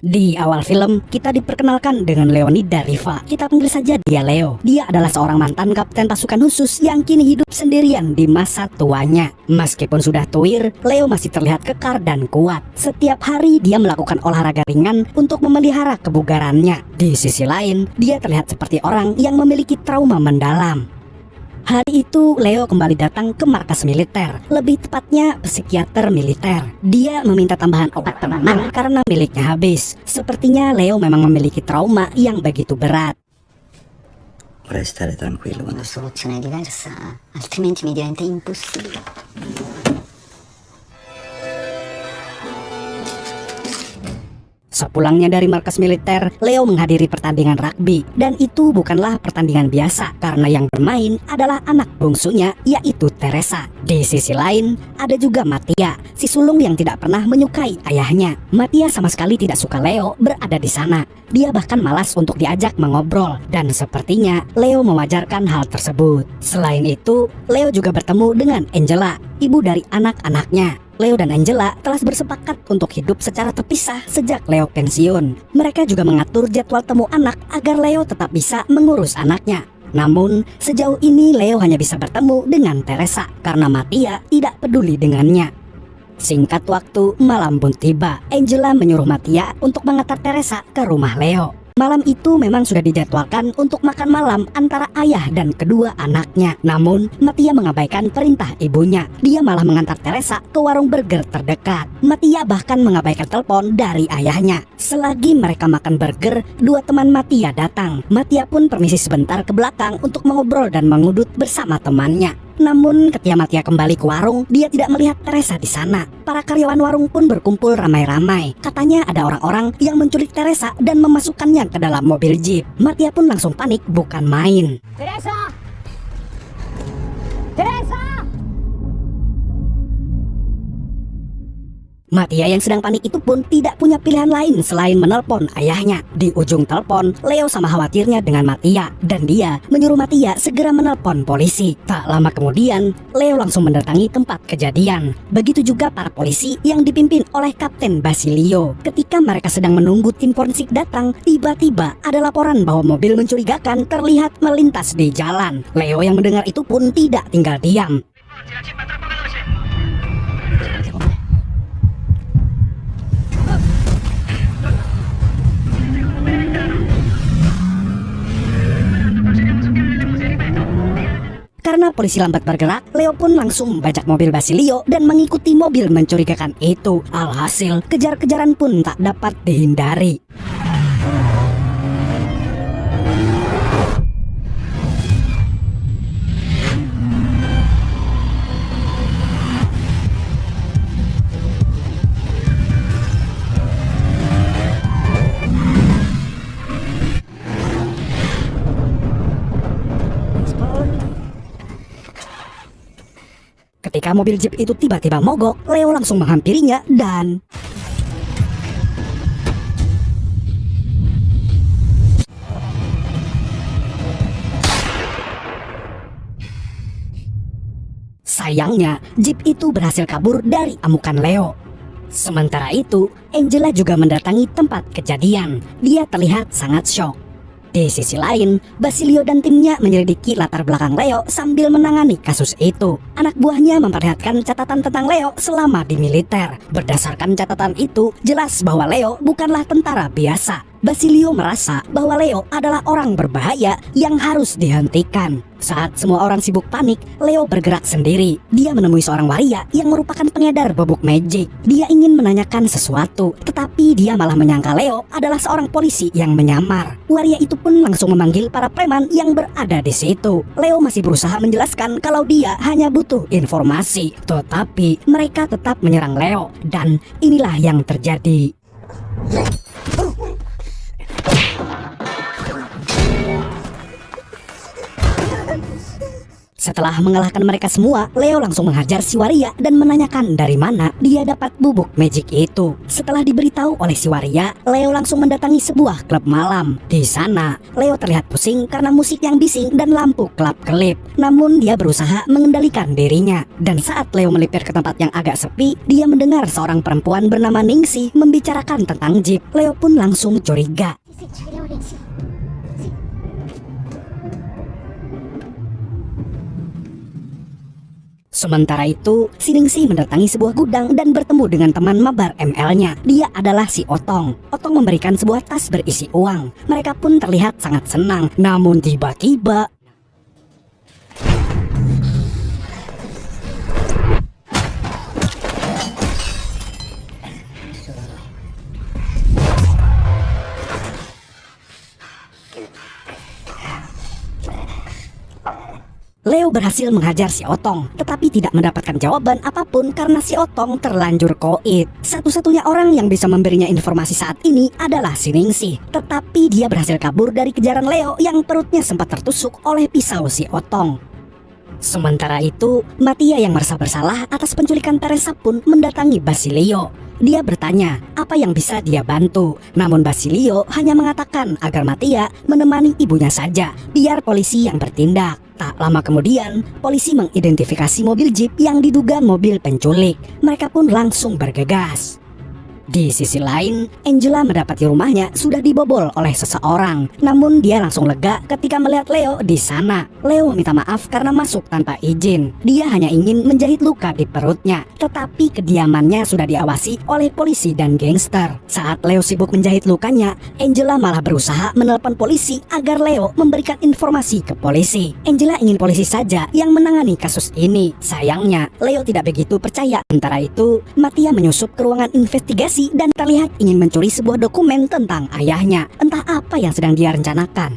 Di awal film, kita diperkenalkan dengan Leonida Riva. Kita panggil saja dia Leo. Dia adalah seorang mantan kapten pasukan khusus yang kini hidup sendirian di masa tuanya. Meskipun sudah tuir, Leo masih terlihat kekar dan kuat. Setiap hari dia melakukan olahraga ringan untuk memelihara kebugarannya. Di sisi lain, dia terlihat seperti orang yang memiliki trauma mendalam. Hari itu Leo kembali datang ke markas militer, lebih tepatnya psikiater militer. Dia meminta tambahan obat penenang karena miliknya habis. Sepertinya Leo memang memiliki trauma yang begitu berat. Vorrei stare tranquillo quando Una soluzione diversa, altrimenti mi diventa impossibile. Sepulangnya dari markas militer, Leo menghadiri pertandingan rugby. Dan itu bukanlah pertandingan biasa, karena yang bermain adalah anak bungsunya, yaitu Teresa. Di sisi lain, ada juga Mattia, si sulung yang tidak pernah menyukai ayahnya. Mattia sama sekali tidak suka Leo berada di sana. Dia bahkan malas untuk diajak mengobrol. Dan sepertinya Leo mewajarkan hal tersebut. Selain itu, Leo juga bertemu dengan Angela, ibu dari anak-anaknya. Leo dan Angela telah bersepakat untuk hidup secara terpisah sejak Leo pensiun. Mereka juga mengatur jadwal temu anak agar Leo tetap bisa mengurus anaknya. Namun, sejauh ini Leo hanya bisa bertemu dengan Teresa karena Mattia tidak peduli dengannya. Singkat waktu, malam pun tiba. Angela menyuruh Mattia untuk mengantar Teresa ke rumah Leo. Malam itu memang sudah dijadwalkan untuk makan malam antara ayah dan kedua anaknya. Namun, Mattia mengabaikan perintah ibunya. Dia malah mengantar Teresa ke warung burger terdekat. Mattia bahkan mengabaikan telepon dari ayahnya. Selagi mereka makan burger, dua teman Mattia datang. Mattia pun permisi sebentar ke belakang untuk mengobrol dan mengudut bersama temannya. Namun ketika Mattia kembali ke warung, dia tidak melihat Teresa di sana. Para karyawan warung pun berkumpul ramai-ramai. Katanya ada orang-orang yang menculik Teresa dan memasukkannya ke dalam mobil jeep. Mattia pun langsung panik bukan main. Teresa! Teresa! Mattia yang sedang panik itu pun tidak punya pilihan lain selain menelpon ayahnya. Di ujung telepon, Leo sama khawatirnya dengan Mattia dan dia menyuruh Mattia segera menelpon polisi. Tak lama kemudian, Leo langsung mendatangi tempat kejadian. Begitu juga para polisi yang dipimpin oleh Kapten Basilio. Ketika mereka sedang menunggu tim forensik datang, tiba-tiba ada laporan bahwa mobil mencurigakan terlihat melintas di jalan. Leo yang mendengar itu pun tidak tinggal diam. Karena polisi lambat bergerak, Leo pun langsung membajak mobil Basilio dan mengikuti mobil mencurigakan itu. Alhasil, kejar-kejaran pun tak dapat dihindari. Ketika mobil jeep itu tiba-tiba mogok, Leo langsung menghampirinya dan sayangnya, jeep itu berhasil kabur dari amukan Leo. Sementara itu, Angela juga mendatangi tempat kejadian. Dia terlihat sangat syok. Di sisi lain, Basilio dan timnya menyelidiki latar belakang Leo sambil menangani kasus itu. Anak buahnya memperlihatkan catatan tentang Leo selama di militer. Berdasarkan catatan itu, jelas bahwa Leo bukanlah tentara biasa. Basilio merasa bahwa Leo adalah orang berbahaya yang harus dihentikan. Saat semua orang sibuk panik, Leo bergerak sendiri. Dia menemui seorang waria yang merupakan pengedar bubuk magic. Dia ingin menanyakan sesuatu, tetapi dia malah menyangka Leo adalah seorang polisi yang menyamar. Waria itu pun langsung memanggil para preman yang berada di situ. Leo masih berusaha menjelaskan kalau dia hanya butuh informasi, tetapi mereka tetap menyerang Leo dan inilah yang terjadi. Setelah mengalahkan mereka semua, Leo langsung menghajar si waria dan menanyakan dari mana dia dapat bubuk magic itu. Setelah diberitahu oleh si waria, Leo langsung mendatangi sebuah klub malam. Di sana, Leo terlihat pusing karena musik yang bising dan lampu kelap-kelip. Namun dia berusaha mengendalikan dirinya. Dan saat Leo melipir ke tempat yang agak sepi, dia mendengar seorang perempuan bernama Ningsih membicarakan tentang Jeep. Leo pun langsung curiga. Sementara itu, si Ningsih mendatangi sebuah gudang dan bertemu dengan teman mabar ML-nya. Dia adalah si Otong. Otong memberikan sebuah tas berisi uang. Mereka pun terlihat sangat senang. Namun tiba-tiba Leo berhasil menghajar si Otong, tetapi tidak mendapatkan jawaban apapun karena si Otong terlanjur koit. Satu-satunya orang yang bisa memberinya informasi saat ini adalah si Ningsih. Tetapi dia berhasil kabur dari kejaran Leo yang perutnya sempat tertusuk oleh pisau si Otong. Sementara itu, Mattia yang merasa bersalah atas penculikan Teresa pun mendatangi Basilio. Dia bertanya apa yang bisa dia bantu. Namun Basilio hanya mengatakan agar Mattia menemani ibunya saja, biar polisi yang bertindak. Tak lama kemudian, polisi mengidentifikasi mobil Jeep yang diduga mobil penculik. Mereka pun langsung bergegas. Di sisi lain, Angela mendapati rumahnya sudah dibobol oleh seseorang. Namun dia langsung lega ketika melihat Leo di sana. Leo minta maaf karena masuk tanpa izin. Dia hanya ingin menjahit luka di perutnya. Tetapi kediamannya sudah diawasi oleh polisi dan gangster. Saat Leo sibuk menjahit lukanya, Angela malah berusaha menelpon polisi agar Leo memberikan informasi ke polisi. Angela ingin polisi saja yang menangani kasus ini. Sayangnya, Leo tidak begitu percaya. Sementara itu, Mattia menyusup ke ruangan investigasi dan terlihat ingin mencuri sebuah dokumen tentang ayahnya. Entah apa yang sedang dia rencanakan.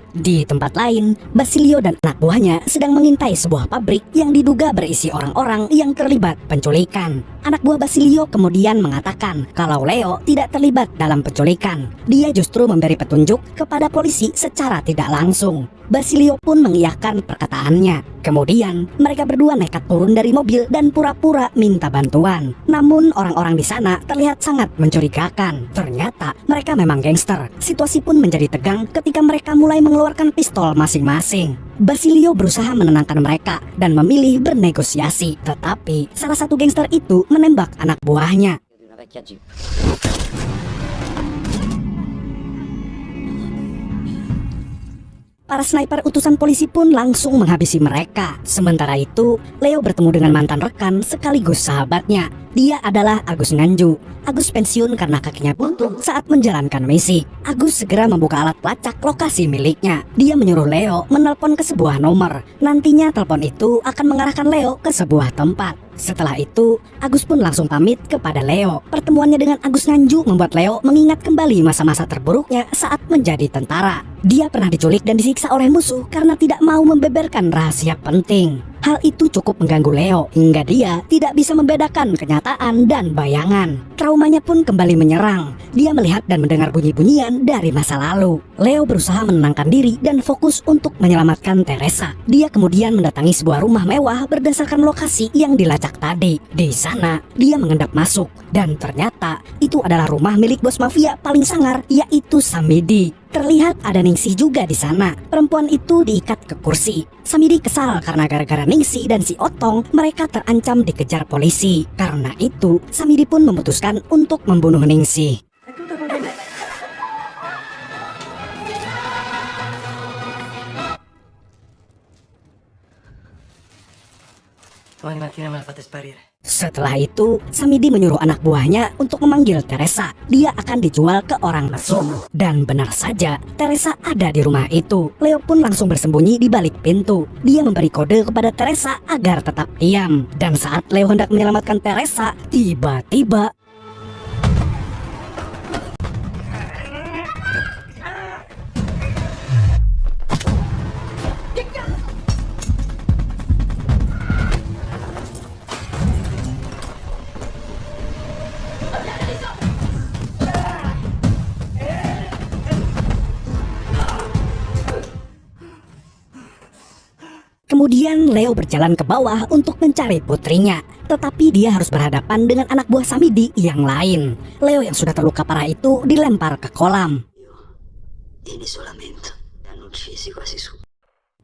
Di tempat lain, Basilio dan anak buahnya sedang mengintai sebuah pabrik yang diduga berisi orang-orang yang terlibat penculikan. Anak buah Basilio kemudian mengatakan kalau Leo tidak terlibat dalam penculikan. Dia justru memberi petunjuk kepada polisi secara tidak langsung. Basilio pun mengiyakan perkataannya. Kemudian mereka berdua nekat turun dari mobil dan pura-pura minta bantuan. Namun orang-orang di sana terlihat sangat mencurigakan. Ternyata mereka memang gangster. Situasi pun menjadi tegang ketika mereka mulai mengeluarkan pistol masing-masing. Basilio berusaha menenangkan mereka dan memilih bernegosiasi. Tetapi salah satu gangster itu menembak anak buahnya. Para sniper utusan polisi pun langsung menghabisi mereka. Sementara itu, Leo bertemu dengan mantan rekan sekaligus sahabatnya. Dia adalah Agus Nganju. Agus pensiun karena kakinya buntung saat menjalankan misi. Agus segera membuka alat pelacak lokasi miliknya. Dia menyuruh Leo menelpon ke sebuah nomor. Nantinya telepon itu akan mengarahkan Leo ke sebuah tempat. Setelah itu, Agus pun langsung pamit kepada Leo. Pertemuannya dengan Agus Nganju membuat Leo mengingat kembali masa-masa terburuknya saat menjadi tentara. Dia pernah diculik dan disiksa oleh musuh karena tidak mau membeberkan rahasia penting. Hal itu cukup mengganggu Leo hingga dia tidak bisa membedakan kenyataan dan bayangan. Traumanya pun kembali menyerang. Dia melihat dan mendengar bunyi-bunyian dari masa lalu. Leo berusaha menenangkan diri dan fokus untuk menyelamatkan Teresa. Dia kemudian mendatangi sebuah rumah mewah berdasarkan lokasi yang dilacak tadi. Di sana, dia mengendap masuk dan ternyata itu adalah rumah milik bos mafia paling sangar, yaitu Samidi. Terlihat ada Ningsih juga di sana. Perempuan itu diikat ke kursi. Samidi kesal karena gara-gara Ningsih dan si Otong mereka terancam dikejar polisi. Karena itu, Samidi pun memutuskan untuk membunuh Ningsih. Setelah itu, Samidi menyuruh anak buahnya untuk memanggil Teresa. Dia akan dijual ke orang mesum. Dan benar saja, Teresa ada di rumah itu. Leo pun langsung bersembunyi di balik pintu. Dia memberi kode kepada Teresa agar tetap diam. Dan saat Leo hendak menyelamatkan Teresa, tiba-tiba Kemudian Leo berjalan ke bawah untuk mencari putrinya. Tetapi dia harus berhadapan dengan anak buah Samidi yang lain. Leo yang sudah terluka parah itu dilempar ke kolam. In isolamento. Hanno uccisi quasi su.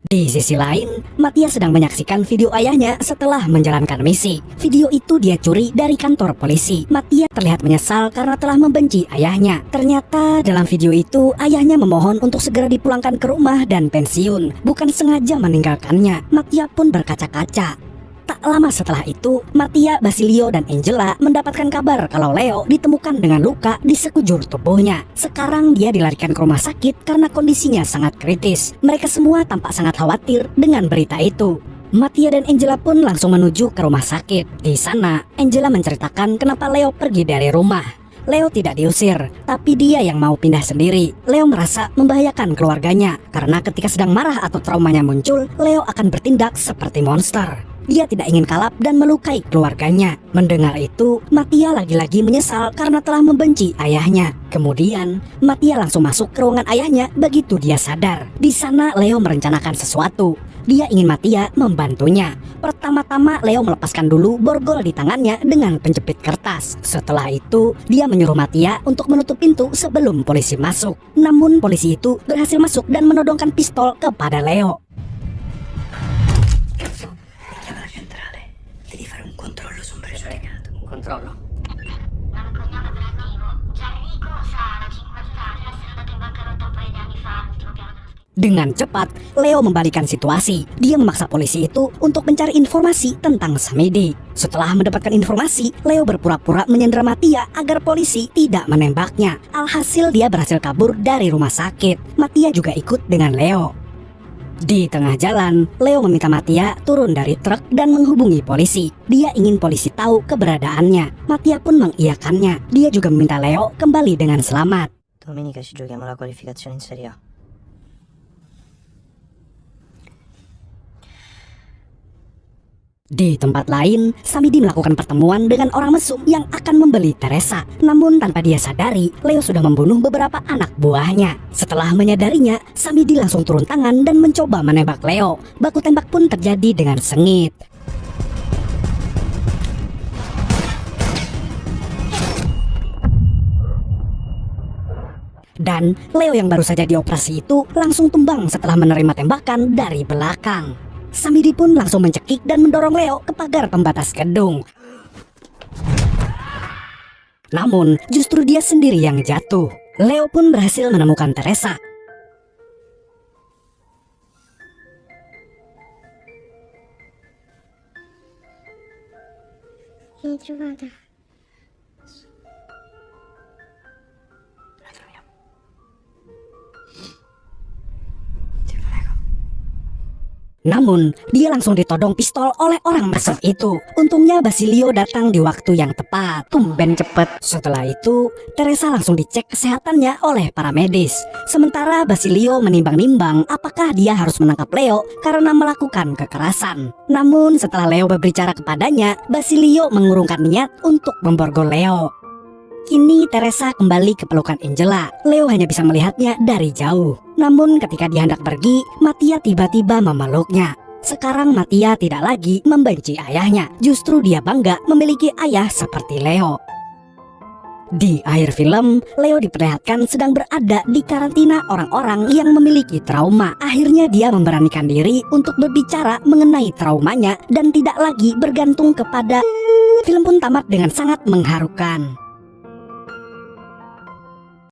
Di sisi lain, Mattia sedang menyaksikan video ayahnya setelah menjalankan misi. Video itu dia curi dari kantor polisi. Mattia terlihat menyesal karena telah membenci ayahnya. Ternyata dalam video itu, ayahnya memohon untuk segera dipulangkan ke rumah dan pensiun, bukan sengaja meninggalkannya. Mattia pun berkaca-kaca. Tak lama setelah itu, Mattia, Basilio, dan Angela mendapatkan kabar kalau Leo ditemukan dengan luka di sekujur tubuhnya. Sekarang dia dilarikan ke rumah sakit karena kondisinya sangat kritis. Mereka semua tampak sangat khawatir dengan berita itu. Mattia dan Angela pun langsung menuju ke rumah sakit. Di sana, Angela menceritakan kenapa Leo pergi dari rumah. Leo tidak diusir, tapi dia yang mau pindah sendiri. Leo merasa membahayakan keluarganya, karena ketika sedang marah atau traumanya muncul, Leo akan bertindak seperti monster. Dia tidak ingin kalap dan melukai keluarganya. Mendengar itu, Mattia lagi-lagi menyesal karena telah membenci ayahnya. Kemudian, Mattia langsung masuk ke ruangan ayahnya begitu dia sadar. Di sana Leo merencanakan sesuatu. Dia ingin Mattia membantunya. Pertama-tama Leo melepaskan dulu borgol di tangannya dengan penjepit kertas. Setelah itu, dia menyuruh Mattia untuk menutup pintu sebelum polisi masuk. Namun polisi itu berhasil masuk dan menodongkan pistol kepada Leo. Chiama la centrale. Devi fare un controllo su un pregiudicato. Un controllo? Ha un cognome operativo. Gianrico Sara, 5 Italia, essere andato in bancarotta un paio di anni fa, l'ultimo piano dello Dengan cepat, Leo membalikan situasi. Dia memaksa polisi itu untuk mencari informasi tentang Samidi. Setelah mendapatkan informasi, Leo berpura-pura menyandera Mattia agar polisi tidak menembaknya. Alhasil dia berhasil kabur dari rumah sakit. Mattia juga ikut dengan Leo. Di tengah jalan, Leo meminta Mattia turun dari truk dan menghubungi polisi. Dia ingin polisi tahu keberadaannya. Mattia pun mengiyakannya. Dia juga meminta Leo kembali dengan selamat. Domenica ci giochiamo la qualificazione in Serie A. Di tempat lain, Samidi melakukan pertemuan dengan orang mesum yang akan membeli Teresa. Namun tanpa dia sadari, Leo sudah membunuh beberapa anak buahnya. Setelah menyadarinya, Samidi langsung turun tangan dan mencoba menembak Leo. Baku tembak pun terjadi dengan sengit. Dan Leo yang baru saja dioperasi itu langsung tumbang setelah menerima tembakan dari belakang. Samidi pun langsung mencekik dan mendorong Leo ke pagar pembatas gedung. Namun, justru dia sendiri yang jatuh. Leo pun berhasil menemukan Teresa. L'hai trovata? La troviamo. Ti prego. Namun, dia langsung ditodong pistol oleh orang mesum itu. Untungnya Basilio datang di waktu yang tepat. Tumben cepet. Setelah itu, Teresa langsung dicek kesehatannya oleh para medis. Sementara Basilio menimbang-nimbang apakah dia harus menangkap Leo karena melakukan kekerasan. Namun, setelah Leo berbicara kepadanya, Basilio mengurungkan niat untuk memborgol Leo. Kini Teresa kembali ke pelukan Angela. Leo hanya bisa melihatnya dari jauh. Namun ketika dia hendak pergi, Mattia tiba-tiba memeluknya. Sekarang Mattia tidak lagi membenci ayahnya. Justru dia bangga memiliki ayah seperti Leo. Di akhir film, Leo diperlihatkan sedang berada di karantina orang-orang yang memiliki trauma. Akhirnya dia memberanikan diri untuk berbicara mengenai traumanya dan tidak lagi bergantung kepada. Film pun tamat dengan sangat mengharukan.